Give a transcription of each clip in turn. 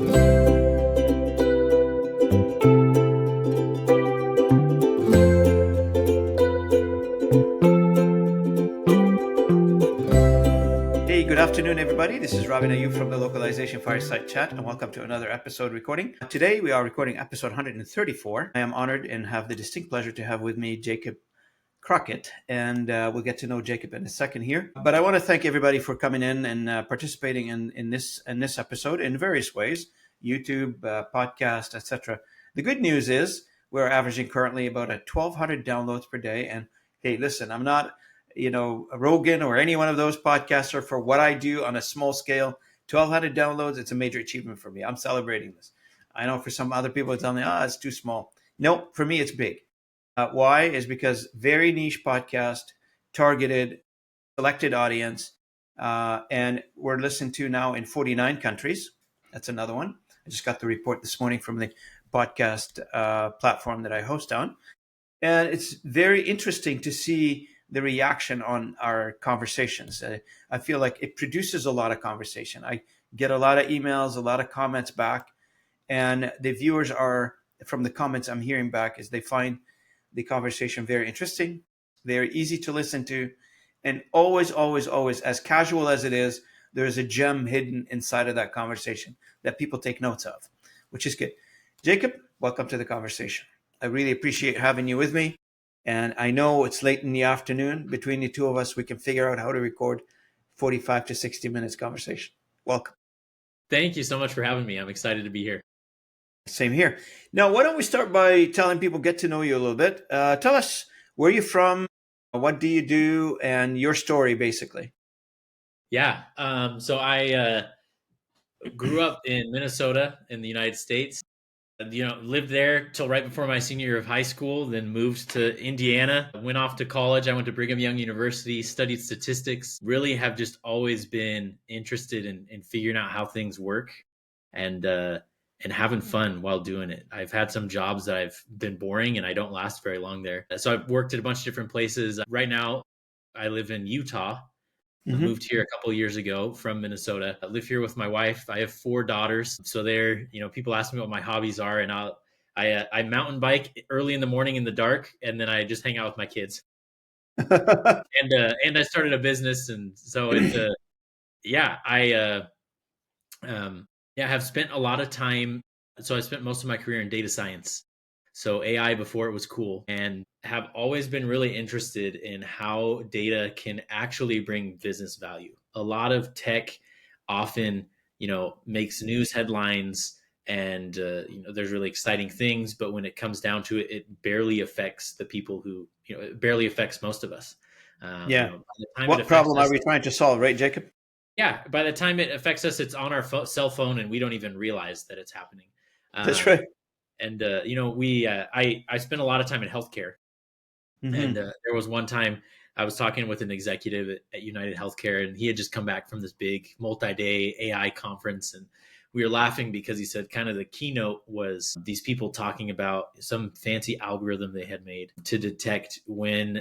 Hey, good afternoon, everybody. This is Robin Ayub from the Localization Fireside Chat, and welcome to another episode recording. Today, we are recording episode 134. I am honored and have the distinct pleasure to have with me Jacob Crocket, and we'll get to know Jacob in a second here. But I want to thank everybody for coming in and participating in this episode in various ways: YouTube, podcast, etc. The good news is we're averaging currently about 1,200 downloads per day. And hey, listen, I'm not Rogan or any one of those podcaster for what I do on a small scale. 1,200 downloads, it's a major achievement for me. I'm celebrating this. I know for some other people, it's telling me, it's too small. No, for me, it's big. Why? Is because very niche podcast, targeted, selected audience, and we're listened to now in 49 countries. That's another one. I just got the report this morning from the podcast platform that I host on. And it's very interesting to see the reaction on our conversations. I feel like it produces a lot of conversation. I get a lot of emails, a lot of comments back, and the viewers are, from the comments I'm hearing back, is they find the conversation very interesting, very easy to listen to, and always, always, always, as casual as it is, there's a gem hidden inside of that conversation that people take notes of, which is good. Jacob, welcome to the conversation. I really appreciate having you with me. And I know it's late in the afternoon. Between the two of us, we can figure out how to record 45 to 60 minutes conversation. Welcome. Thank you so much for having me. I'm excited to be here. Same here. Now, why don't we start by telling people, get to know you a little bit. Tell us where you're from, what do you do, and your story, basically. Yeah. So I grew up in Minnesota in the United States. Lived there till right before my senior year of high school, then moved to Indiana, went off to college. I went to Brigham Young University, studied statistics, really have just always been interested in figuring out how things work and having fun while doing it. I've had some jobs that I've been boring and I don't last very long there. So I've worked at a bunch of different places. Right now, I live in Utah. I moved here a couple of years ago from Minnesota. I live here with my wife. I have 4 daughters. So people ask me what my hobbies are, and I mountain bike early in the morning in the dark, and then I just hang out with my kids. and I started a business, and so I have spent a lot of time. So I spent most of my career in data science. So AI before it was cool, and have always been really interested in how data can actually bring business value. A lot of tech often, makes news headlines and, there's really exciting things, but when it comes down to it, it barely affects the people who, it barely affects most of us. What problem are we trying to solve, right, Jacob? Yeah. By the time it affects us, it's on our cell phone and we don't even realize that it's happening. That's right. And, I spent a lot of time in healthcare. And there was one time I was talking with an executive at United Healthcare, and he had just come back from this big multi-day AI conference. And we were laughing because he said kind of the keynote was these people talking about some fancy algorithm they had made to detect when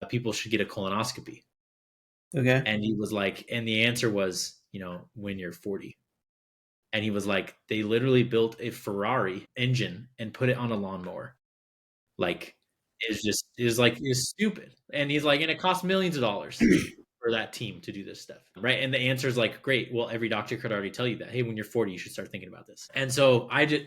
people should get a colonoscopy. Okay. And he was like, and the answer was, when you're 40. And he was like, they literally built a Ferrari engine and put it on a lawnmower. Like, it's stupid. And he's like, and it costs millions of dollars for that team to do this stuff. Right. And the answer is like, great. Well, every doctor could already tell you that, hey, when you're 40, you should start thinking about this. And so I just,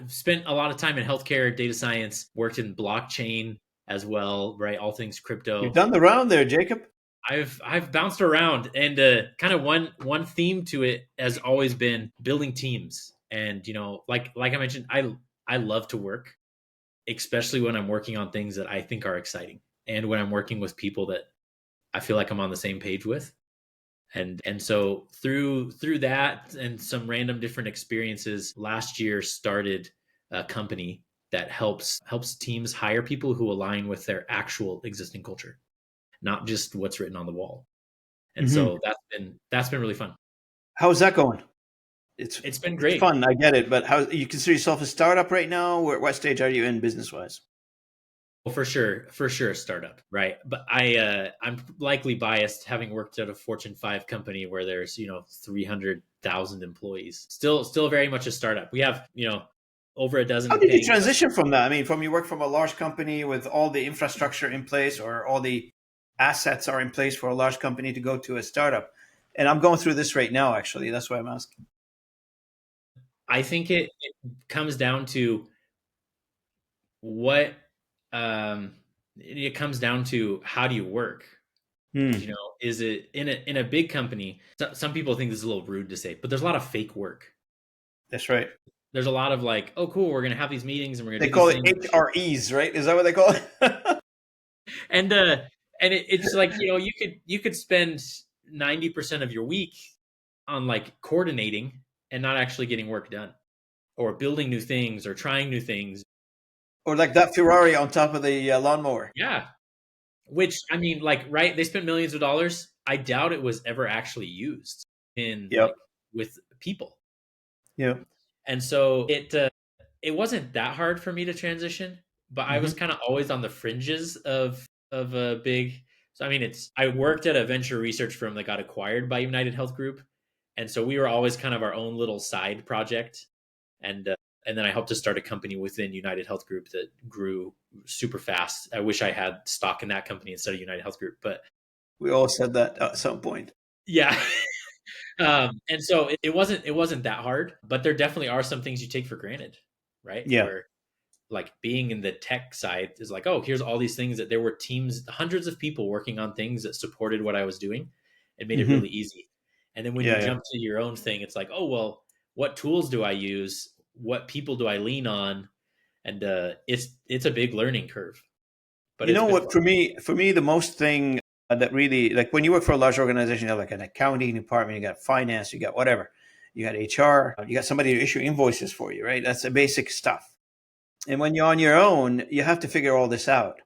spent a lot of time in healthcare, data science, worked in blockchain as well. Right. All things crypto. You've done the round there, Jacob. I've bounced around, and kind of one theme to it has always been building teams. And, like I mentioned, I love to work, especially when I'm working on things that I think are exciting, and when I'm working with people that I feel like I'm on the same page with. And so through that and some random different experiences, last year started a company that helps teams hire people who align with their actual existing culture, not just what's written on the wall. And so that's been really fun. How's that going? It's been great. It's fun, I get it, but how you consider yourself a startup right now? What stage are you in business wise? Well, for sure, a startup, right? But I'm likely biased, having worked at a Fortune 5 company where there's 300,000 employees. Still very much a startup. We have over a How dozen did you paying transition customers. from that? I mean, from you work from a large company with all the infrastructure in place or all the assets are in place for a large company to go to a startup. And I'm going through this right now, actually. That's why I'm asking. I think it comes down to what um, it comes down to how do you work? Hmm. Is it in a big company? Some people think this is a little rude to say, but there's a lot of fake work. That's right. There's a lot of like, oh, cool, we're gonna have these meetings and we're gonna They do these call it things, HREs, right? Is that what they call it? and it's like you could spend 90% of your week on like coordinating and not actually getting work done, or building new things, or trying new things. Or like that Ferrari on top of the lawnmower. Yeah, which I mean, like, right? They spent millions of dollars. I doubt it was ever actually used in Yep. like with people, Yep. and so it wasn't that hard for me to transition, but I was Hmm. kind of always on the fringes of a big. So I mean, it's I worked at a venture research firm that got acquired by United Health Group, and so we were always kind of our own little side project, and uh, and then I helped to start a company within United Health Group that grew super fast. I wish I had stock in that company instead of United Health Group, but We all said that at some point. yeah. And so it wasn't that hard, but there definitely are some things you take for granted, right? Yeah. Where like being in the tech side is like, oh, here's all these things that there were teams, hundreds of people working on things that supported what I was doing and made it Hmm. really easy. And then when you Yeah. Yeah. jump to your own thing, it's like, oh, well, what tools do I use? What people do I lean on? And it's a big learning curve, but You it's know been what? fun. For me, the most thing that really like when you work for a large organization, you have like an accounting department, you got finance, you got whatever, you got HR, you got somebody to issue invoices for you, right? That's the basic stuff. And when you're on your own, you have to figure all this out.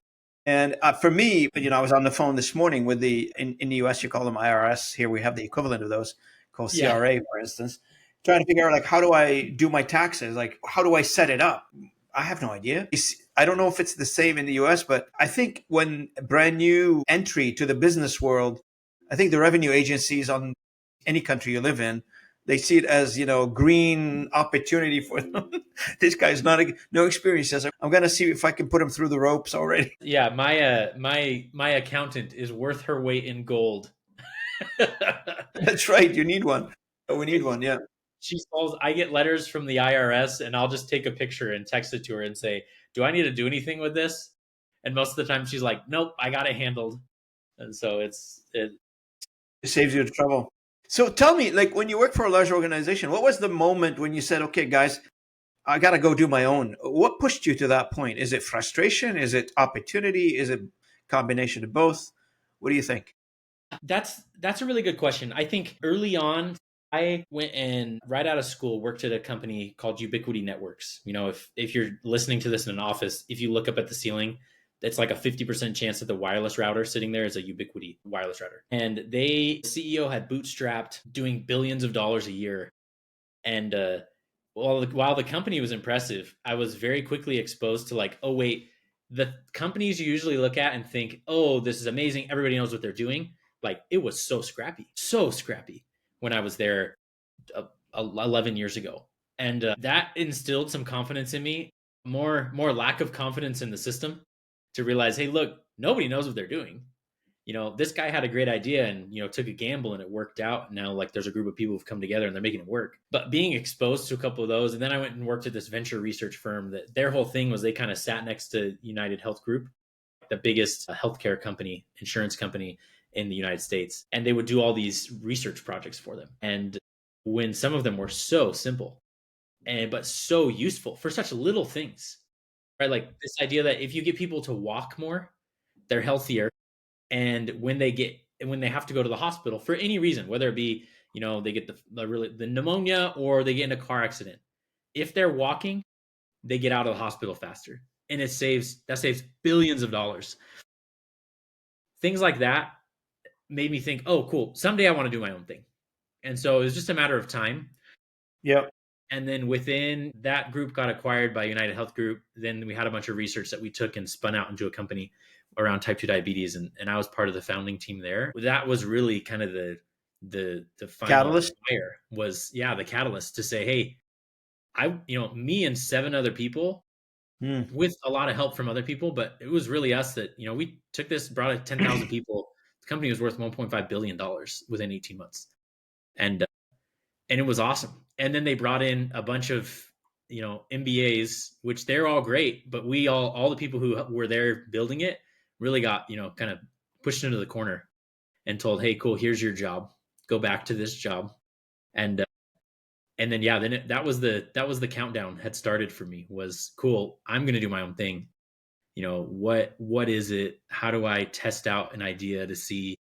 And for me, I was on the phone this morning with in the US, you call them IRS. Here we have the equivalent of those called Yeah. CRA, for instance, trying to figure out like how do I do my taxes? Like how do I set it up? I have no idea. I don't know if it's the same in the US, but I think when a brand new entry to the business world, I think the revenue agencies on any country you live in, they see it as green opportunity for them. This guy's no experience. Says I'm going to see if I can put him through the ropes already. Yeah, my accountant is worth her weight in gold. That's right. You need one. Oh, we need one. Yeah. She calls. I get letters from the IRS, and I'll just take a picture and text it to her and say, "Do I need to do anything with this?" And most of the time, she's like, "Nope, I got it handled." And so it. It saves you the trouble. So tell me, like when you work for a large organization, what was the moment when you said, "Okay, guys, I got to go do my own"? What pushed you to that point? Is it frustration? Is it opportunity? Is it combination of both? What do you think? That's a really good question. I think early on, I went and right out of school worked at a company called Ubiquity Networks. If you're listening to this in an office, if you look up at the ceiling, it's like a 50% chance that the wireless router sitting there is a Ubiquity wireless router. And the CEO had bootstrapped, doing billions of dollars a year. And while the company was impressive, I was very quickly exposed to like, oh wait, the companies you usually look at and think, oh, this is amazing, everybody knows what they're doing. Like it was so scrappy when I was there 11 years ago, and that instilled some confidence in me. More lack of confidence in the system to realize, hey, look, nobody knows what they're doing. This guy had a great idea and took a gamble and it worked out. Now like there's a group of people who've come together and they're making it work. But being exposed to a couple of those, and then I went and worked at this venture research firm that their whole thing was they kind of sat next to United Health Group, the biggest healthcare company, insurance company in the United States, and they would do all these research projects for them. And when some of them were so simple and but so useful for such little things, right? Like this idea that if you get people to walk more, they're healthier, and when they have to go to the hospital for any reason, whether it be they get the pneumonia or they get in a car accident, if they're walking, they get out of the hospital faster, and that saves billions of dollars. Things like that made me think, oh, cool, someday I want to do my own thing. And so it was just a matter of time. Yeah. And then within that group got acquired by United Health Group. Then we had a bunch of research that we took and spun out into a company around type 2 diabetes. And I was part of the founding team there. That was really kind of the final Catalyst. fire was, yeah, the catalyst to say, hey, me and 7 other people Hmm. with a lot of help from other people, but it was really us that, we took this, brought it 10,000 people. The company was worth $1.5 billion within 18 months. And it was awesome. And then they brought in a bunch of, MBAs, which they're all great, but all the people who were there building it really got, kind of pushed into the corner and told, hey, cool, here's your job. Go back to this job. And then, yeah, that was the countdown had started for me. Was cool. I'm going to do my own thing. What is it? How do I test out an idea to see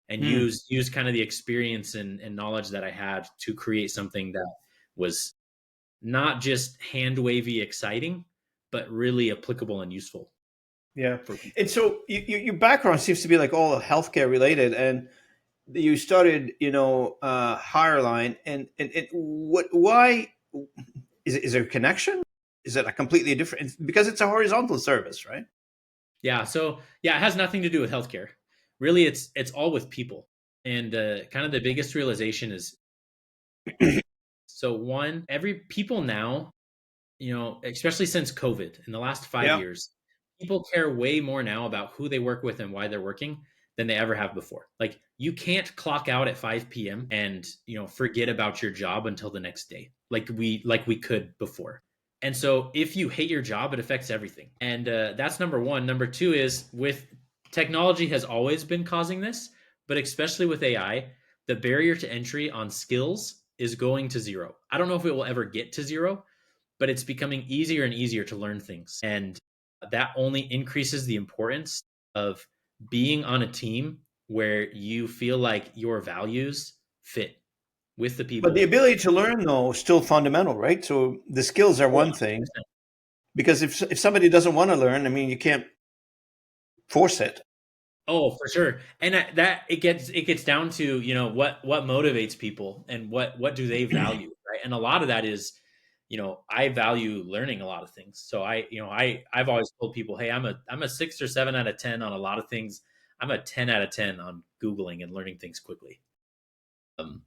and Hmm. use kind of the experience and knowledge that I had to create something that was not just hand wavy exciting, but really applicable and useful Yeah. for people. And so your background seems to be like all healthcare related, and you started, HireAligned, and why is there a connection? Is it a completely different? Because it's a horizontal service, right? Yeah. So yeah, it has nothing to do with healthcare. Really, it's all with people. And kind of the biggest realization is, so one, every people now, especially since COVID in the last five Yeah. years, people care way more now about who they work with and why they're working than they ever have before. Like you can't clock out at 5 p.m. and forget about your job until the next day, like we could before. And so if you hate your job, it affects everything. And that's number one. Number two is, with technology has always been causing this, but especially with AI, the barrier to entry on skills is going to zero. I don't know if it will ever get to zero, but it's becoming easier and easier to learn things. And that only increases the importance of being on a team where you feel like your values fit with the But the people. ability to learn, though, is still fundamental, right? So the skills are Oh, one thing, because if somebody doesn't want to learn, I mean, you can't force it. oh, for sure. And that it gets down to, what motivates people and what do they value, right? And a lot of that is, I value learning a lot of things. So I've always told people, hey, I'm a 6 or 7 out of 10 on a lot of things. I'm a 10 out of 10 on Googling and learning things quickly. Um,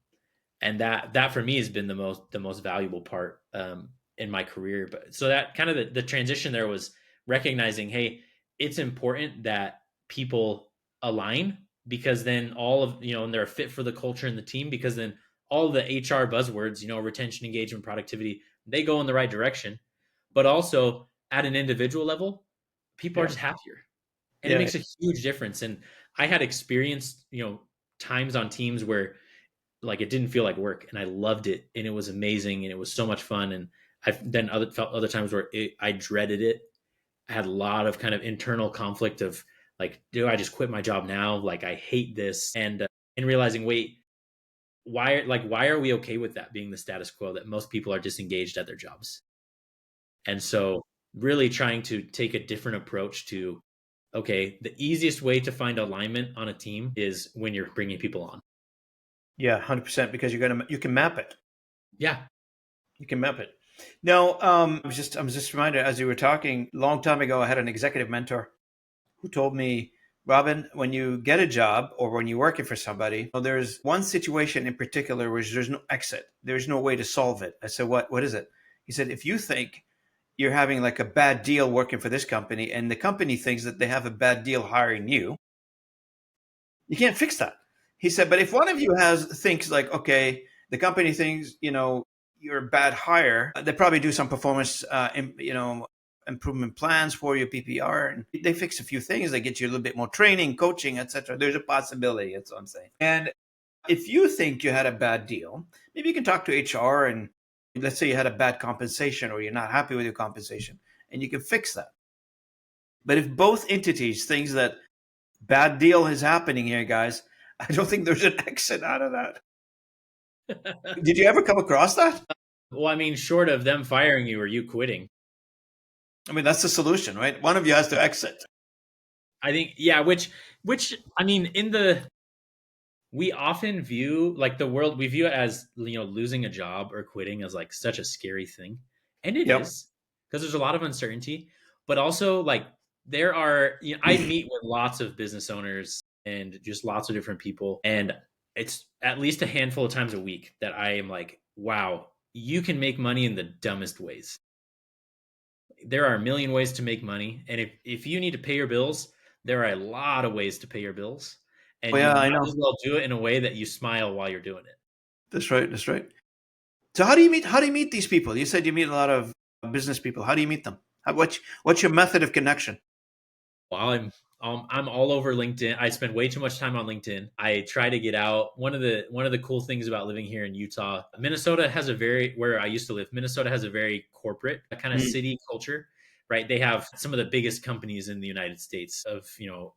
and that for me has been the most valuable part in my career. But so that kind of the transition there was recognizing, hey, it's important that people align, because then all of and they're a fit for the culture and the team, because then all the HR buzzwords, retention, engagement, productivity, they go in the right direction. But also at an individual level, people are Yeah. just happier, and it Yeah. makes a huge difference. And I had experienced times on teams where, like, it didn't feel like work, and I loved it, and it was amazing, and it was so much fun. And I've then felt other times where I dreaded it. I had a lot of kind of internal conflict of, like, do I just quit my job now? Like, I hate this. And realizing, wait, why are we okay with that being the status quo, that most people are disengaged at their jobs? And so really trying to take a different approach to, okay, the easiest way to find alignment on a team is when you're bringing people on. Yeah, 100%, because you can map it. Yeah. You can map it. Now, I was just reminded as you were talking. A long time ago, I had an executive mentor who told me, Robin, when you get a job or when you're working for somebody, there's one situation in particular where there's no exit. There's no way to solve it. I said, what is it? He said, if you think you're having like a bad deal working for this company and the company thinks that they have a bad deal hiring you, you can't fix that. He said, but if one of you thinks like, okay, the company thinks, you're a bad hire, they probably do some performance, improvement plans for you, PPR, and they fix a few things. They get you a little bit more training, coaching, etc. There's a possibility. That's what I'm saying. And if you think you had a bad deal, maybe you can talk to HR, and let's say you had a bad compensation or you're not happy with your compensation, and you can fix that. But if both entities thinks that bad deal is happening here, guys, I don't think there's an exit out of that. Did you ever come across that? Well, I mean, short of them firing you or you quitting, I mean, that's the solution, right? One of you has to exit. I think, yeah, which I mean, in the we often view like the world, we view it as, losing a job or quitting as like such a scary thing. And it Yep. is, because there's a lot of uncertainty, but also like there are, I meet with lots of business owners and just lots of different people. And it's at least a handful of times a week that I am like, wow, you can make money in the dumbest ways. There are a million ways to make money. And if you need to pay your bills, there are a lot of ways to pay your bills. Oh And you yeah, I might know. as well do it in a way that you smile while you're doing it. That's right. That's right. So how do you meet these people? You said you meet a lot of business people. How do you meet them? What's your method of connection? While I'm all over LinkedIn. I spend way too much time on LinkedIn. I try to get out. One of the cool things about living here in Utah, Minnesota has a very where I used to live. Minnesota has a very corporate kind of Mm. city culture, right? They have some of the biggest companies in the United States of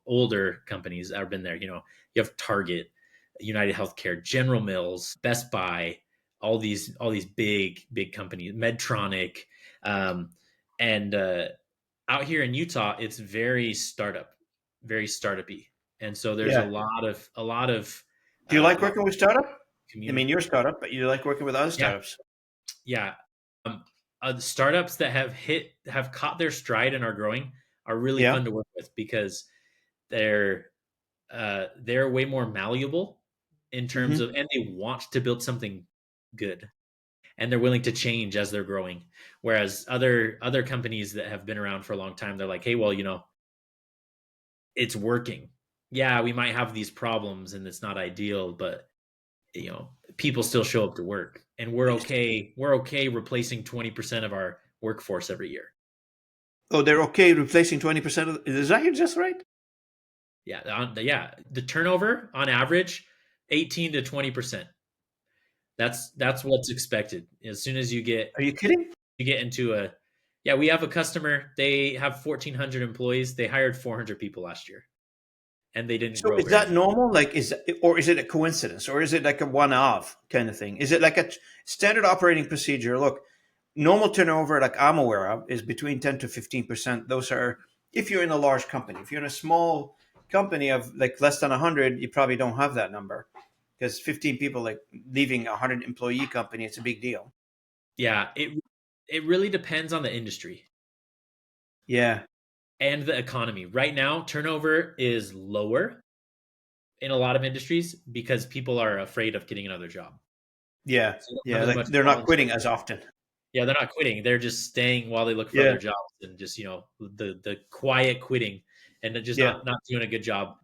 older companies that have been there. You have Target, United Healthcare, General Mills, Best Buy, all these big companies, Medtronic, um, and out here in Utah, it's very startup-y, and so there's a Yeah. lot of Do you like like working with startup? I mean, community. you're a startup, but you like working with other Yeah, startups. yeah. Um, the startups that have caught their stride and are growing are really Yeah. fun to work with because they're they're way more malleable in terms Hmm. of, and they want to build something good, and they're willing to change as they're growing. Whereas other companies that have been around for a long time, they're like, hey, well, it's working. Yeah, we might have these problems and it's not ideal, but people still show up to work, and we're okay replacing 20% of our workforce every year. Oh, they're okay replacing 20% of. Is that just right? Yeah, the turnover on average 18 to 20%. That's what's expected. As soon as Are you kidding? you get into a yeah, we have a customer, they have 1,400 employees, they hired 400 people last year, and they didn't So grow is very that much. normal? Like, or is it a coincidence, or is it like a one-off kind of thing? Is it like a standard operating procedure? Look, normal turnover, like I'm aware of, is between 10 to 15%. Those are if you're in a large company. If you're in a small company of like less than 100, you probably don't have that number because 15 people like leaving a 100 employee company, it's a big deal. Yeah, it really depends on the industry Yeah, and the economy. Right now, turnover is lower in a lot of industries because people are afraid of getting another job. yeah, So they don't yeah. have as Like much they're not quitting voluntary. as often. Yeah, they're not quitting. They're just staying while they look for Yeah, other jobs, and just, the quiet quitting, and they're just yeah, not doing a good job.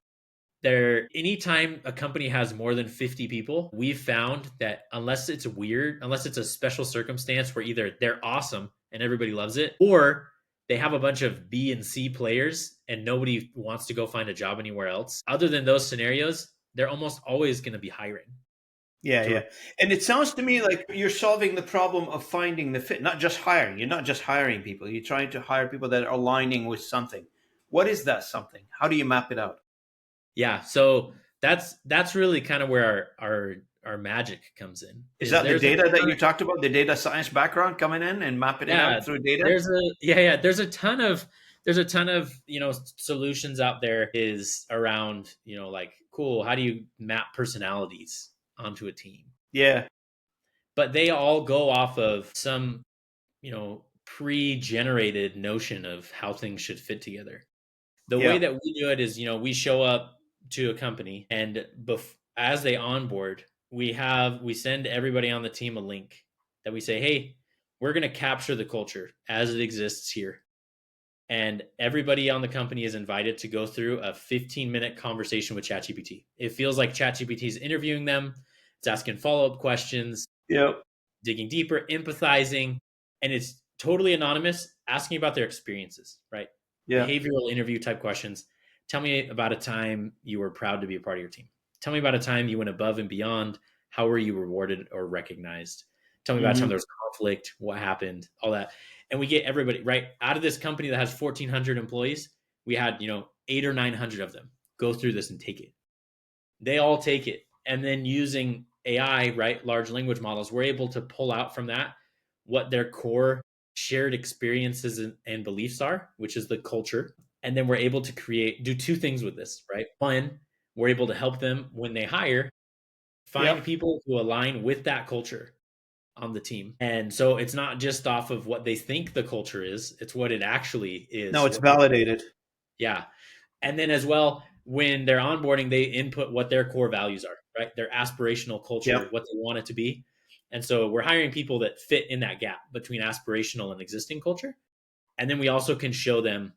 Anytime a company has more than 50 people, we've found that unless it's a special circumstance where either they're awesome and everybody loves it, or they have a bunch of B and C players and nobody wants to go find a job anywhere else. Other than those scenarios, they're almost always going to be hiring yeah, to yeah. And it sounds to me like you're solving the problem of finding the fit, not just hiring. You're not just hiring people. You're trying to hire people that are aligning with something. What is that something? How do you map it out? Yeah, so that's really kind of where our magic comes in. Is Is that the there's a data that ton you talked about, the data science background coming in and mapping it Yeah, out through data? there's a ton of solutions out there is around, like, cool, how do you map personalities onto a team? Yeah, But they all go off of some, pre-generated notion of how things should fit together. The way yeah. that we do it is, we show up to a company, and as they onboard, we send everybody on the team a link that we say, hey, we're going to capture the culture as it exists here, and everybody on the company is invited to go through a 15-minute conversation with ChatGPT. It feels like ChatGPT is interviewing them. It's asking follow-up questions, Yeah, digging deeper, empathizing, and it's totally anonymous, asking about their experiences, right? yeah. Behavioral interview type questions. Tell me about a time you were proud to be a part of your team. Tell me about a time you went above and beyond. How were you rewarded or recognized? Tell me about a time Hmm. there was conflict, what happened, all that. And we get everybody right out of this company that has 1,400 employees. We had, 8 or 900 of them go through this and take it. They all take it. And then using AI, right, large language models, we're able to pull out from that what their core shared experiences and beliefs are, which is the culture. And then we're able to do two things with this, right? One, we're able to help them when they hire find Yep. people who align with that culture on the team. And so it's not just off of what they think the culture is, it's what it actually No, is. it's validated. Yeah. And then as well, when they're onboarding, they input what their core values are, right? Their aspirational culture, Yep. what they want it to be. And so we're hiring people that fit in that gap between aspirational and existing culture. And then we also can show them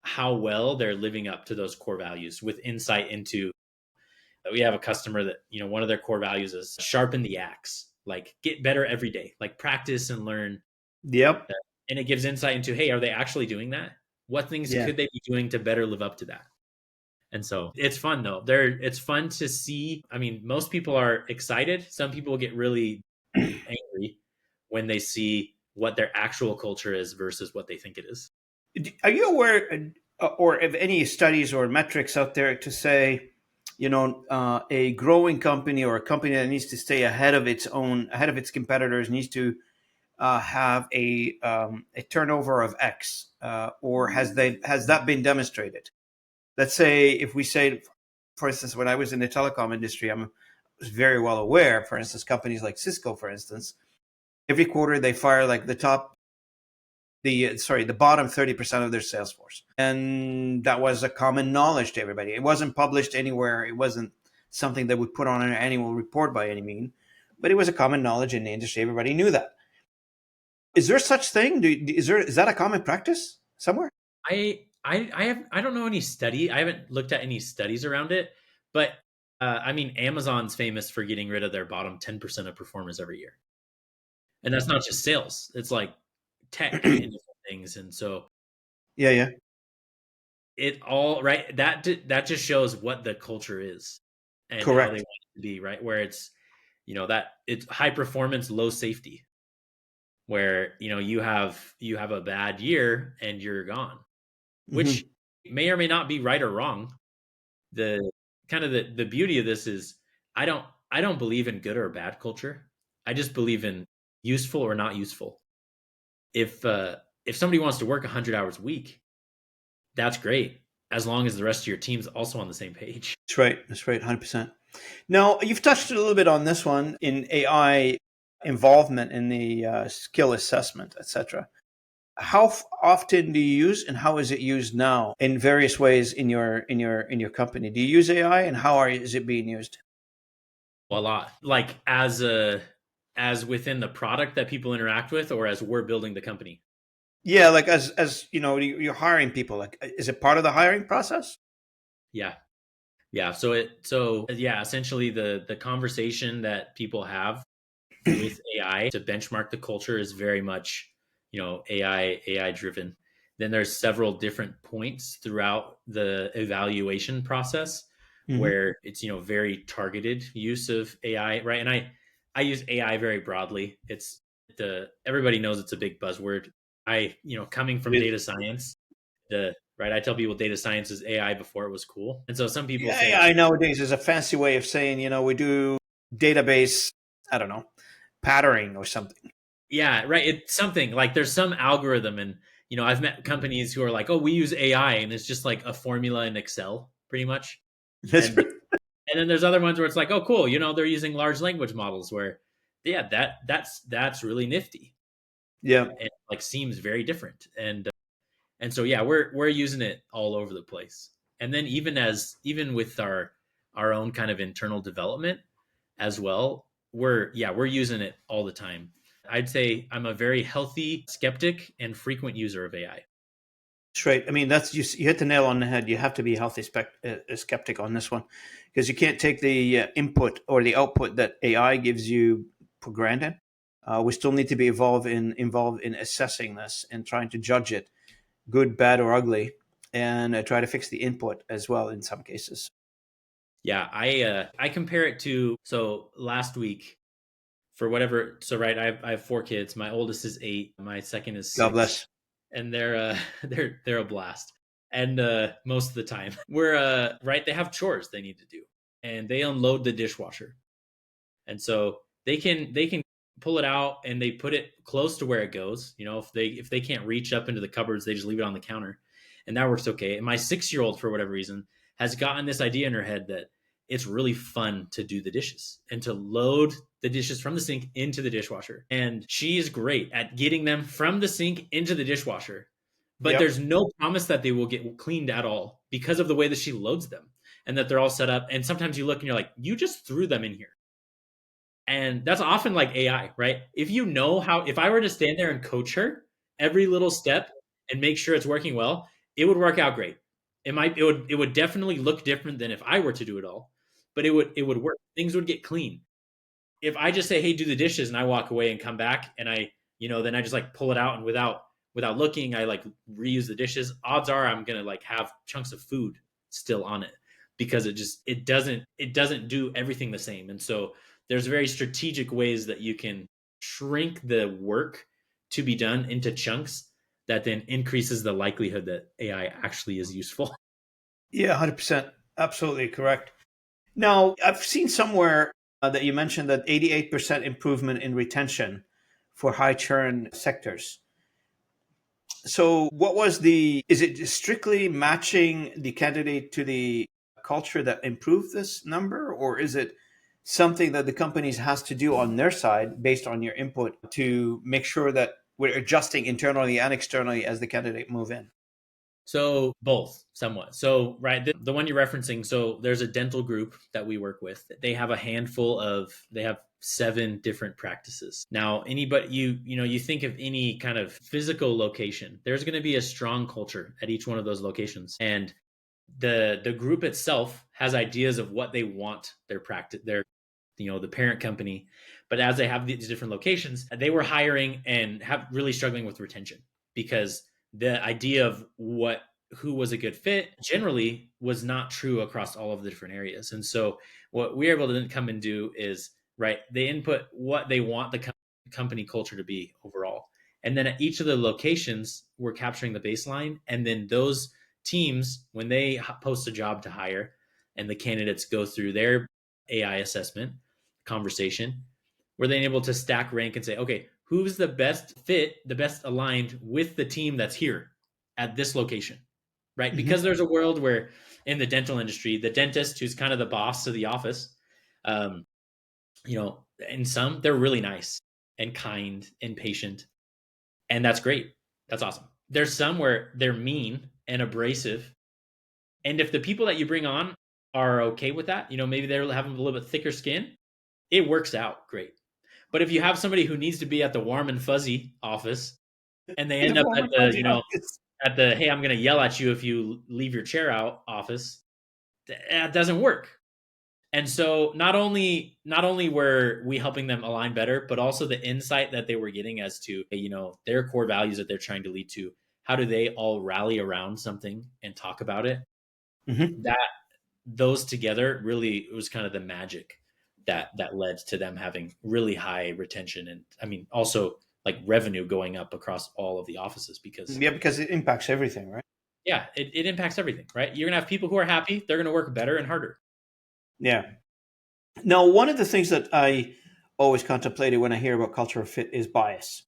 how well they're living up to those core values with insight into. We have a customer that, one of their core values is sharpen the axe, like get better every day, like practice and learn. Yep. And it gives insight into, hey, are they actually doing that? What things Yeah. could they be doing to better live up to that? And so it's fun though. It's fun to see. I mean, most people are excited. Some people get really angry when they see what their actual culture is versus what they think it is. Are you aware or of any studies or metrics out there to say, a growing company or a company that needs to stay ahead of its competitors needs to have a turnover of X, or has that been demonstrated? Let's say if we say, for instance, when I was in the telecom industry, was very well aware. For instance, companies like Cisco, for instance, every quarter they fire like the bottom 30% of their sales force, and that was a common knowledge to everybody. It wasn't published anywhere. It wasn't something that would put on an annual report by any mean, but it was a common knowledge in the industry. Everybody knew that. Is there such thing? Is that a common practice somewhere? I don't know any study. I haven't looked at any studies around it, but I mean, Amazon's famous for getting rid of their bottom 10% of performers every year. And that's not just sales. It's like tech and different things. And so Yeah, yeah, it all right. That just shows what the culture is and how they correct. want it to be, right? Where it's, that it's high performance, low safety, where, you have a bad year and you're gone, which Hmm. may or may not be right or wrong. The kind of the beauty of this is I don't believe in good or bad culture. I just believe in useful or not useful. If somebody wants to work 100 hours a week, that's great, as long as the rest of your team's also on the same page. That's right. That's right. 100%. Now, you've touched a little bit on this one in AI involvement in the skill assessment, etc. How often do you use, and how is it used now in various ways in your company? Do you use AI, and is it being used? A lot, like as within the product that people interact with, or as we're building the company. Yeah, like as you're hiring people. Like, is it part of the hiring process? Yeah, yeah. So yeah, essentially the conversation that people have with AI to benchmark the culture is very much, AI driven. Then there's several different points throughout the evaluation process Hmm. where it's, very targeted use of AI, right? And I use AI very broadly. Everybody knows it's a big buzzword. Coming It from is. data science, the right, I tell people data science is AI before it was cool. And so some people Yeah, say, AI nowadays is a fancy way of saying, we do database, I don't know, patterning or something. yeah, right. It's something like there's some algorithm, and I've met companies who are like, "Oh, we use AI," and it's just like a formula in Excel, pretty much. That's And and then there's other ones where it's like, "Oh, cool," they're using large language models where, yeah, that's really nifty yeah. and like seems very different. And so yeah, we're using it all over the place. And then even with our own kind of internal development as well, we're using it all the time. I'd say I'm a very healthy skeptic and frequent user of AI. That's right. I mean, that's you hit the nail on the head. You have to be a healthy skeptic on this one, because you can't take the input or the output that AI gives you for granted. We still need to be involved in assessing this and trying to judge it, good, bad, or ugly, and try to fix the input as well in some cases. Yeah, I compare it to, so last week, for whatever, so right, I have 4 kids. My oldest is 8, my second is God 6, bless. and they're they're a blast. And most of the time, we're right, they have chores they need to do, and they unload the dishwasher. And so they can pull it out and they put it close to where it goes. If they can't reach up into the cupboards, they just leave it on the counter, and that works okay. And my 6-year-old, for whatever reason, has gotten this idea in her head that, it's really fun to do the dishes and to load the dishes from the sink into the dishwasher. And she is great at getting them from the sink into the dishwasher. But Yep. there's no promise that they will get cleaned at all because of the way that she loads them and that they're all set up. And sometimes you look and you're like, you just threw them in here. And that's often like AI, right? If you know how, if I were to stand there and coach her every little step and make sure it's working well, it would work out great. It would definitely look different than if I were to do it all, but it would work. Things would get clean. If I just say, "Hey, do the dishes," and I walk away and come back and then I just like pull it out and without looking, I like reuse the dishes. Odds are I'm gonna like have chunks of food still on it because it doesn't do everything the same. And so there's very strategic ways that you can shrink the work to be done into chunks that then increases the likelihood that AI actually is useful. Yeah, 100%. Absolutely correct. Now, I've seen somewhere that you mentioned that 88% improvement in retention for high churn sectors. So, is it strictly matching the candidate to the culture that improved this number, or is it something that the companies has to do on their side based on your input to make sure that we're adjusting internally and externally as the candidate move in? So both, somewhat. So right, the one you're referencing. So there's a dental group that we work with. They have 7 different practices. Now, anybody you think of any kind of physical location, there's going to be a strong culture at each one of those locations, and the group itself has ideas of what they want their practice, the parent company. But as they have these different locations, they were hiring and have really struggling with retention because the idea of who was a good fit generally was not true across all of the different areas. And so what we're able to then come and do is, right, they input what they want the company culture to be overall. And then at each of the locations, we're capturing the baseline. And then those teams, when they post a job to hire and the candidates go through their AI assessment conversation, we're then able to stack rank and say, okay, who's the best fit, the best aligned with the team that's here at this location, right? Hmm. Because there's a world where in the dental industry, the dentist who's kind of the boss of the office, um, in some, they're really nice and kind and patient. And that's great. That's awesome. There's some where they're mean and abrasive. And if the people that you bring on are okay with that, maybe they're having a little bit thicker skin, it works out great. But if you have somebody who needs to be at the warm and fuzzy office and they The end up warm at and the, fuzzy office. hey, I'm going to yell at you if you leave your chair out office, that doesn't work. And so not only were we helping them align better, but also the insight that they were getting as to, their core values that they're trying to lead to, how do they all rally around something and talk about it? Hmm. That those together really, it was kind of the magic that led to them having really high retention, and I mean also like revenue going up across all of the offices because Yeah, because it impacts everything, right? yeah, it impacts everything, right? You're gonna have people who are happy, they're gonna work better and harder. Yeah. Now, one of the things that I always contemplated when I hear about cultural fit is bias.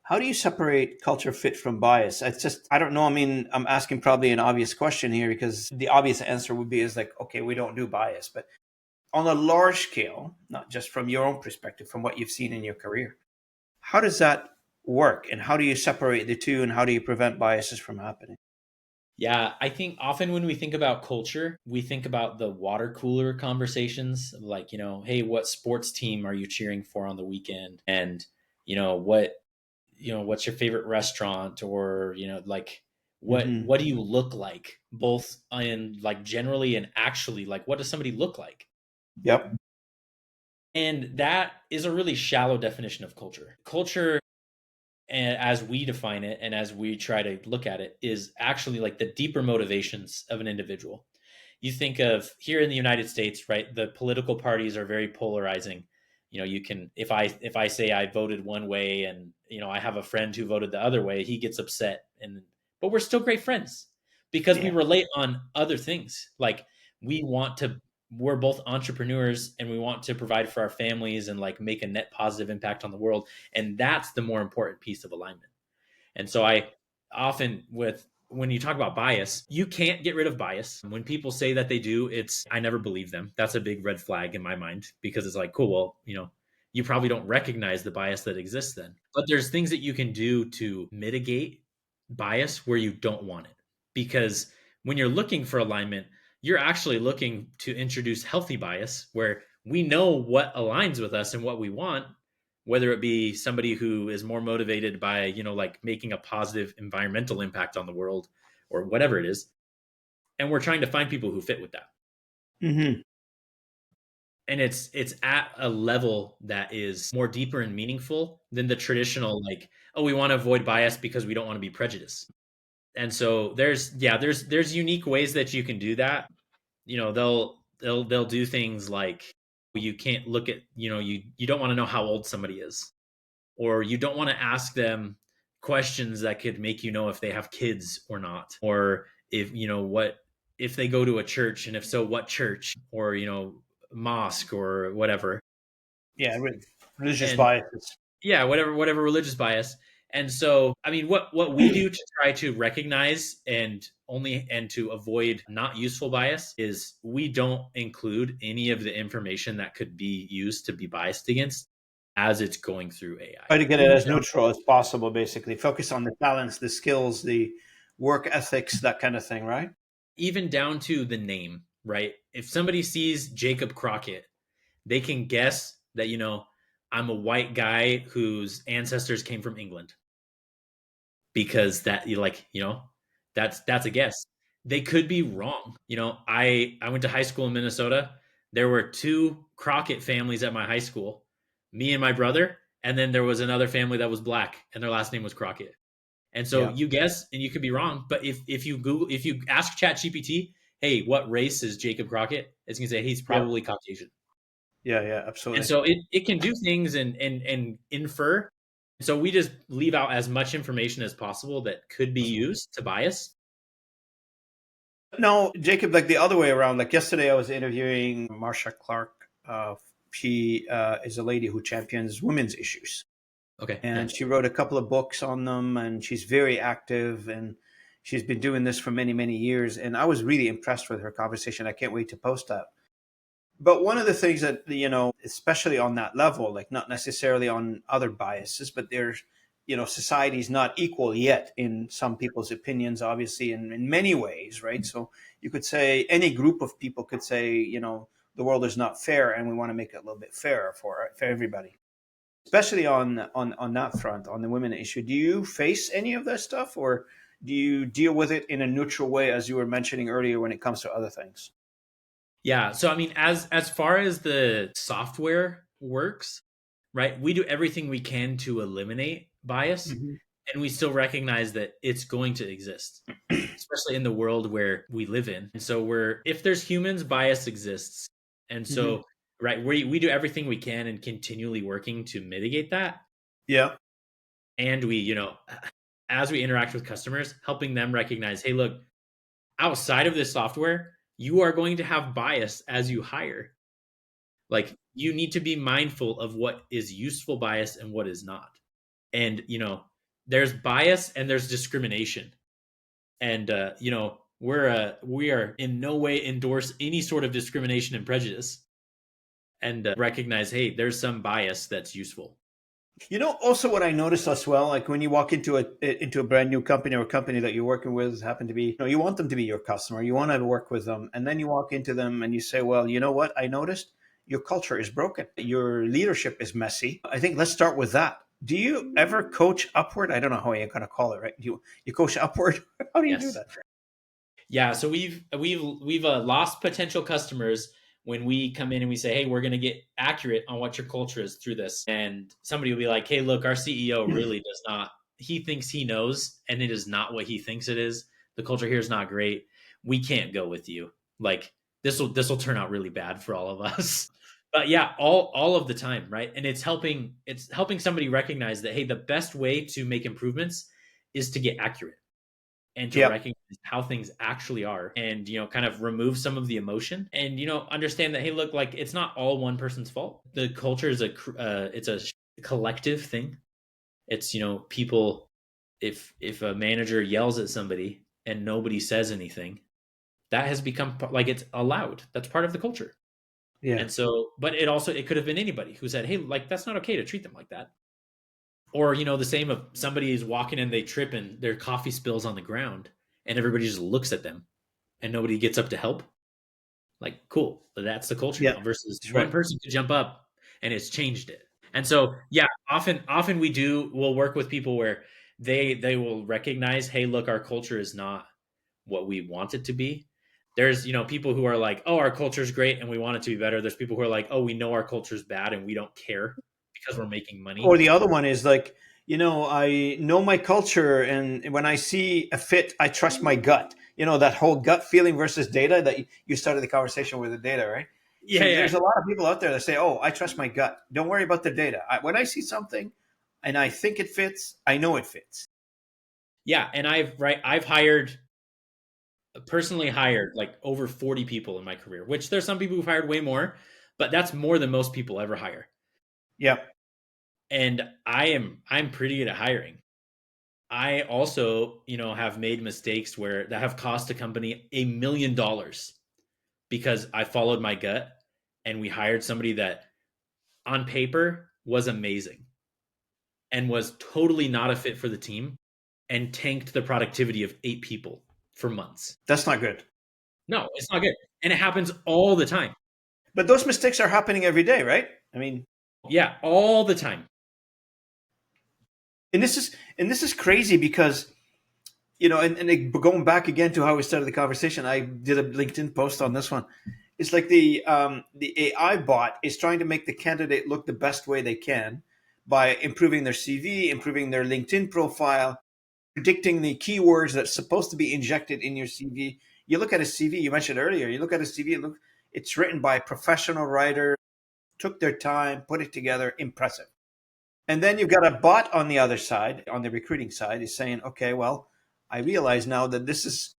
How do you separate culture fit from bias? It's just, I don't know. I mean, I'm asking probably an obvious question here because the obvious answer would be is like, okay, we don't do bias. But on a large scale, not just from your own perspective, from what you've seen in your career, how does that work? And how do you separate the two? And how do you prevent biases from happening? Yeah, I think often when we think about culture, we think about the water cooler conversations, like, hey, what sports team are you cheering for on the weekend? And, what, what's your favorite restaurant? Or, like, what Hmm. do you look like, both in like generally and actually, like, what does somebody look like? Yep. And that is a really shallow definition of culture. Culture, as we define it and as we try to look at it, is actually like the deeper motivations of an individual. You think of here in the United States, right? The political parties are very polarizing. You can, if I say I voted one way and I have a friend who voted the other way, he gets upset, and but we're still great friends because we Yeah. relate on other things. Like we want to we're both entrepreneurs and we want to provide for our families and like make a net positive impact on the world, and that's the more important piece of alignment. And so I often when you talk about bias, you can't get rid of bias. When people say that they do, I never believe them. That's a big red flag in my mind, because it's like, cool, well, you probably don't recognize the bias that exists then. But there's things that you can do to mitigate bias where you don't want it. Because when you're looking for alignment, you're actually looking to introduce healthy bias where we know what aligns with us and what we want, whether it be somebody who is more motivated by, like making a positive environmental impact on the world or whatever it is. And we're trying to find people who fit with that. Mm-hmm. And it's at a level that is more deeper and meaningful than the traditional, like, oh, we want to avoid bias because we don't want to be prejudiced. And so there's unique ways that you can do that. They'll do things like, you can't look at, you don't want to know how old somebody is, or you don't want to ask them questions that could make you know if they have kids or not, or if what if they go to a church, and if so, what church, or mosque or whatever. Yeah, religious And biases. yeah, whatever religious bias. And so, I mean, what we do to try to recognize and to avoid not useful bias is we don't include any of the information that could be used to be biased against as it's going through AI. Try to get it as neutral as possible, basically. Focus on the talents, the skills, the work ethics, that kind of thing, right? Even down to the name, right? If somebody sees Jacob Crocket, they can guess that, I'm a white guy whose ancestors came from England, because that, that's a guess. They could be wrong. I went to high school in Minnesota. There were two Crocket families at my high school, me and my brother, and then there was another family that was black and their last name was Crocket. And so Yeah. you guess and you could be wrong. But if you ask ChatGPT, hey, what race is Jacob Crocket? It's gonna say he's Yeah. probably Caucasian. Yeah, And absolutely. so it can do things and infer. So we just leave out as much information as possible that could be used to bias. No, Jacob, like the other way around. Like yesterday, I was interviewing Marsha Clark. She is a lady who champions women's issues, Okay. Yeah. and she wrote a couple of books on them, and she's very active, and she's been doing this for many, many years. And I was really impressed with her conversation. I can't wait to post that. But one of the things that, especially on that level, like not necessarily on other biases, but there's, society's not equal yet in some people's opinions, obviously, in many ways, right? So you could say any group of people could say, the world is not fair, and we want to make it a little bit fairer for everybody, especially on that front, on the women issue. Do you face any of that stuff, or do you deal with it in a neutral way, as you were mentioning earlier, when it comes to other things? Yeah. So I mean, as far as the software works, right? We do everything we can to eliminate bias, Hmm. and we still recognize that it's going to exist, especially in the world where we live in. And so if there's humans, bias exists. And Hmm. so, right, we do everything we can and continually working to mitigate that. Yeah. And we, as we interact with customers, helping them recognize, hey, look, outside of this software, you are going to have bias as you hire. Like, you need to be mindful of what is useful bias and what is not. And, there's bias and there's discrimination. And, we are in no way endorse any sort of discrimination and prejudice, and recognize, hey, there's some bias that's useful. Also what I noticed as well, like when you walk into a brand new company, or a company that you're working with happen to be, you want them to be your customer, you want to work with them, and then you walk into them and you say, well, you know what, I noticed your culture is broken, your leadership is messy. I think let's start with that. Do you ever coach upward? I don't know how you're going to call it, right? You coach upward? How do you do Yes. that? Yeah, so we've lost potential customers when we come in and we say, "Hey, we're going to get accurate on what your culture is through this," and somebody will be like, "Hey, look, our CEO really does not. He thinks he knows, and it is not what he thinks it is. The culture here is not great. We can't go with you. Like, this will turn out really bad for all of us." But yeah, all of the time, right? And it's helping somebody recognize that, hey, the best way to make improvements is to get accurate and to Yeah. recognize how things actually are, and kind of remove some of the emotion, and understand that, hey, look, like, it's not all one person's fault. The culture is it's a collective thing. It's people, if a manager yells at somebody, and nobody says anything, that has become like it's allowed. That's part of the culture. Yeah. And so, but it could have been anybody who said, hey, like, that's not okay to treat them like that. Or, the same of somebody is walking and they trip and their coffee spills on the ground and everybody just looks at them and nobody gets up to help. Like, cool. But that's the culture Yeah. now versus That's one right. person could jump up and it's changed it. And so, yeah, often we'll work with people where they will recognize, hey, look, our culture is not what we want it to be. There's, people who are like, oh, our culture is great and we want it to be better. There's people who are like, oh, we know our culture is bad and we don't care because we're making Or money. the other one is like, I know my culture, and when I see a fit, I trust my gut. That whole gut feeling versus data that you started the conversation with the data, right? Yeah, So yeah. there's a lot of people out there that say, "Oh, I trust my gut. Don't worry about the data. When I see something and I think it fits, I know it fits." Yeah. And I've personally hired like over 40 people in my career, which there's some people who've hired way more, but that's more than most people ever hire. Yeah. And I'm pretty good at hiring. I also, have made mistakes that have cost a company $1 million because I followed my gut and we hired somebody that on paper was amazing and was totally not a fit for the team and tanked the productivity of 8 people for months. That's not good. No, it's not good. And it happens all the time. But those mistakes are happening every day, right? I mean, Yeah, all the time. and this is crazy because going back again to how we started the conversation, I did a LinkedIn post on this one. It's like the AI bot is trying to make the candidate look the best way they can by improving their CV, improving their LinkedIn profile, predicting the keywords that's supposed to be injected in your CV. You look at a CV, you mentioned earlier, you look at a CV, it's written by a professional writer, took their time, put it together, impressive. And then you've got a bot on the other side, on the recruiting side, is saying, okay, well, I realize now that this is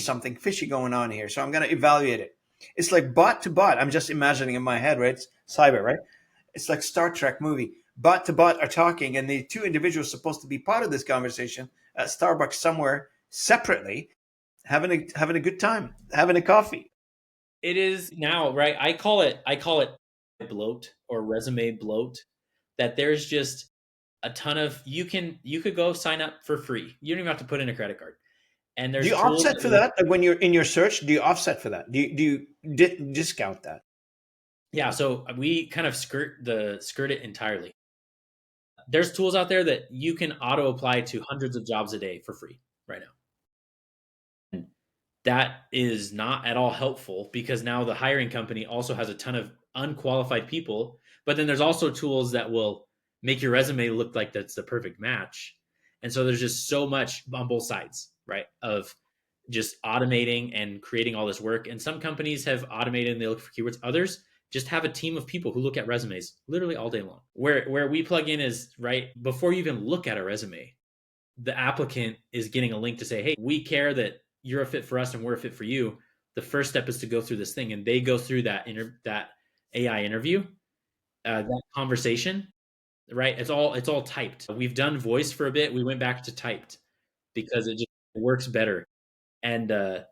something fishy going on here. So I'm going to evaluate it. It's like bot to bot. I'm just imagining in my head, right? It's cyber, right? It's like Star Trek movie. Bot to bot are talking, and the two individuals supposed to be part of this conversation at Starbucks somewhere separately, having a good time, having a coffee. It is now, right? I call it bloat or resume bloat. That there's just a ton of you could go sign up for free. You don't even have to put in a credit card. And Do there's you tools offset that for will, that? Like when you're in your search, do you offset for that? Do you discount that? yeah, so we kind of skirt it entirely. There's tools out there that you can auto apply to hundreds of jobs a day for free right now. And that is not at all helpful because now the hiring company also has a ton of unqualified people, but then there's also tools that will make your resume look like that's the perfect match. And so there's just so much on both sides, right? Of just automating and creating all this work. And some companies have automated and they look for keywords. Others just have a team of people who look at resumes literally all day long. Where we plug in is right before you even look at a resume, the applicant is getting a link to say, hey, we care that you're a fit for us and we're a fit for you. The first step is to go through this thing, and they go through that AI interview, that conversation. Right? It's all typed. We've done voice for a bit. We went back to typed because it just works better. And and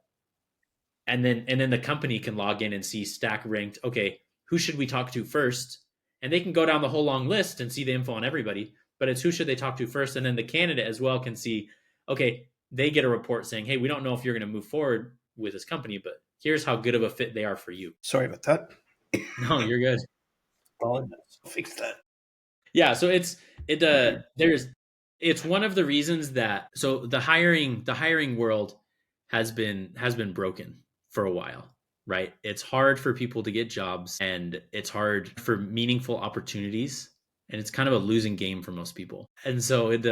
then the company can log in and see stack ranked. Okay, who should we talk to first? And they can go down the whole long list and see the info on everybody. But it's who should they talk to first, and then the candidate as well can see. Okay, they get a report saying, "Hey, we don't know if you're going to move forward with this company, but here's how good of a fit they are for you." Sorry about that. No, you're good. Apologize. Fix that. Yeah, so there's it's one of the reasons that so the hiring world has been broken for a while, right? It's hard for people to get jobs and it's hard for meaningful opportunities and it's kind of a losing game for most people. And so it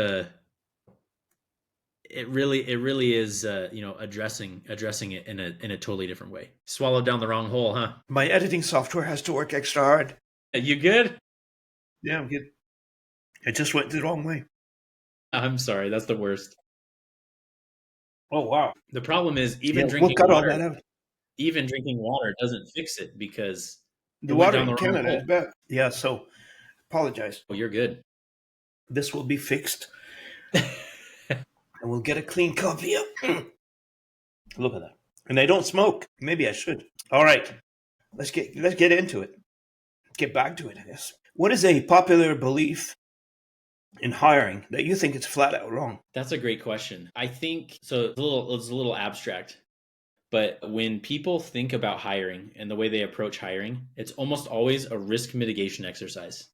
really is addressing it in a totally different way. Swallowed down the wrong hole, huh? My editing software has to work extra hard. You good? Yeah, I'm good. It just went the wrong way. I'm sorry, that's the worst. Oh wow. The problem is Yeah, we'll cut all that out. even drinking water doesn't fix it because it The went water down in the wrong Canada is hole. bad. Yeah, so apologize. Oh, you're good. This will be fixed. and we'll get a clean coffee up. Look at that. And I don't smoke. Maybe I should. All right. Let's get into it. Get back to it, I guess. What is a popular belief in hiring that you think it's flat out wrong? That's a great question. I think so. It's a little abstract, but when people think about hiring and the way they approach hiring, it's almost always a risk mitigation exercise.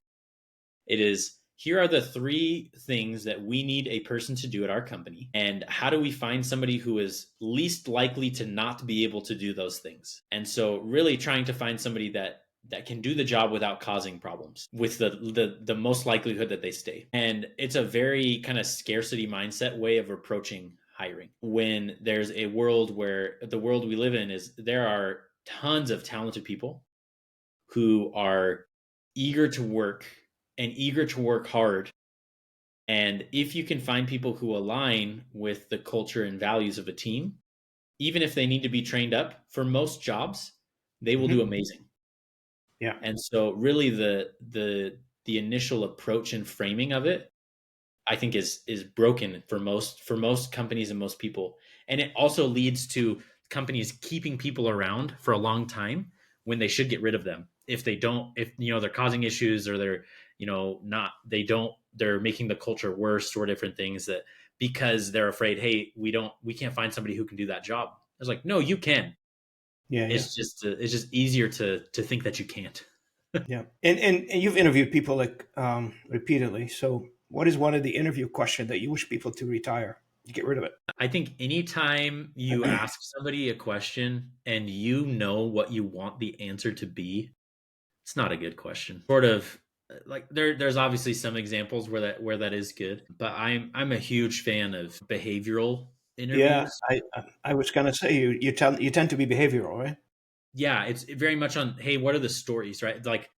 It is, here are the 3 things that we need a person to do at our company. And how do we find somebody who is least likely to not be able to do those things? And so really trying to find somebody that can do the job without causing problems, with the most likelihood that they stay. And it's a very kind of scarcity mindset way of approaching hiring. When there's a world where the world we live in is, there are tons of talented people who are eager to work and eager to work hard. And if you can find people who align with the culture and values of a team, even if they need to be trained up for most jobs, they will do amazing. Yeah. And so really the initial approach and framing of it, I think is broken for most companies and most people. And it also leads to companies keeping people around for a long time when they should get rid of them. If they're causing issues, or they're, they're making the culture worse, or different things, that because they're afraid, hey, we can't find somebody who can do that job. It's like, no, you can. Yeah. It's just easier to think that you can't. Yeah. And you've interviewed people like repeatedly. So what is one of the interview questions that you wish people to retire? You get rid of it. I think anytime you ask somebody a question and you know what you want the answer to be, it's not a good question. Sort of like there's obviously some examples where that is good, but I'm a huge fan of behavioral interviews. Yeah, I was gonna say you tend to be behavioral, right? Yeah, it's very much on, hey, what are the stories, right? Like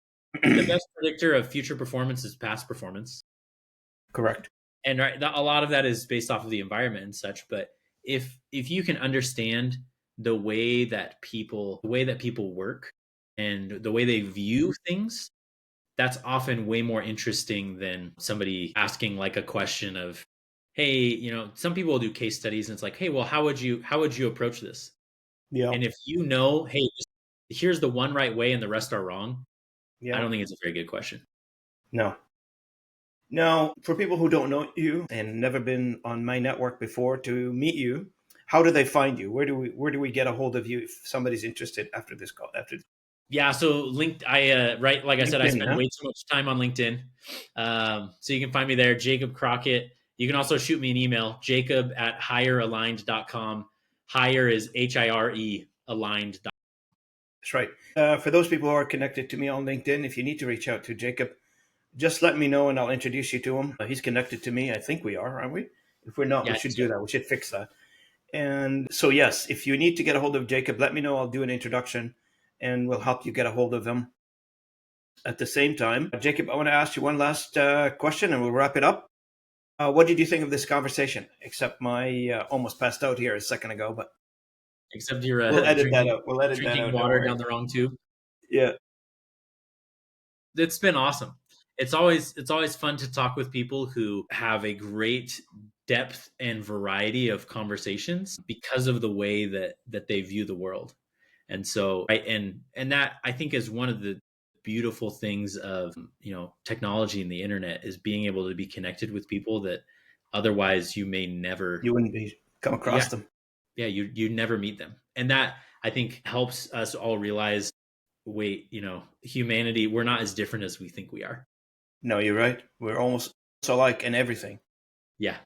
the best predictor of future performance is past performance. Correct. And right, a lot of that is based off of the environment and such. But if you can understand the way that people work and the way they view things, that's often way more interesting than somebody asking like a question of, hey, some people will do case studies and it's like, hey, well, how would you approach this? Yeah. And if you know, hey, here's the one right way and the rest are wrong, Yeah. I don't think it's a very good question. No. Now, for people who don't know you and never been on my network before to meet you, how do they find you? Where do we get a hold of you if somebody's interested after this call? Yeah, so right, like I said, I LinkedIn, spend huh? way too much time on LinkedIn. So you can find me there, Jacob Crocket. You can also shoot me an email, jacob@hirealigned.com. Hire is HIRE aligned. That's right. For those people who are connected to me on LinkedIn, if you need to reach out to Jacob, just let me know and I'll introduce you to him. He's connected to me. I think we are, aren't we? If we're not, Yeah, we should do that. We should fix that. And so, yes, if you need to get a hold of Jacob, let me know. I'll do an introduction and we'll help you get a hold of him. At the same time, Jacob, I want to ask you one last question and we'll wrap it up. What did you think of this conversation? Except my almost passed out here a second ago, but except you're we'll edit that drinking out. We'll edit that drinking out. Don't water worry. down the wrong tube. Yeah. It's been awesome. It's always fun to talk with people who have a great depth and variety of conversations because of the way that they view the world. And so, right, and that I think is one of the beautiful things of technology and the internet, is being able to be connected with people that otherwise you may never, You wouldn't be come across them. yeah, you never meet them. And that, I think, helps us all realize, wait, humanity, we're not as different as we think we are. No, you're right. We're almost alike in everything. Yeah.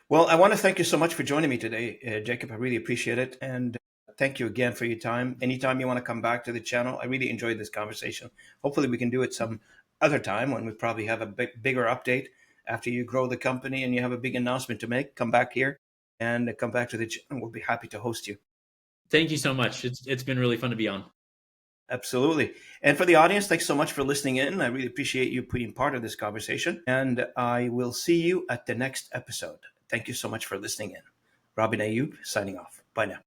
Well, I want to thank you so much for joining me today, Jacob. I really appreciate it. And thank you again for your time. Anytime you want to come back to the channel, I really enjoyed this conversation. Hopefully we can do it some other time when we probably have a bigger update after you grow the company and you have a big announcement to make. Come back here and come back to the channel. We'll be happy to host you. Thank you so much. It's been really fun to be on. Absolutely. And for the audience, thanks so much for listening in. I really appreciate you being part of this conversation. And I will see you at the next episode. Thank you so much for listening in. Robin Ayub signing off. Bye now.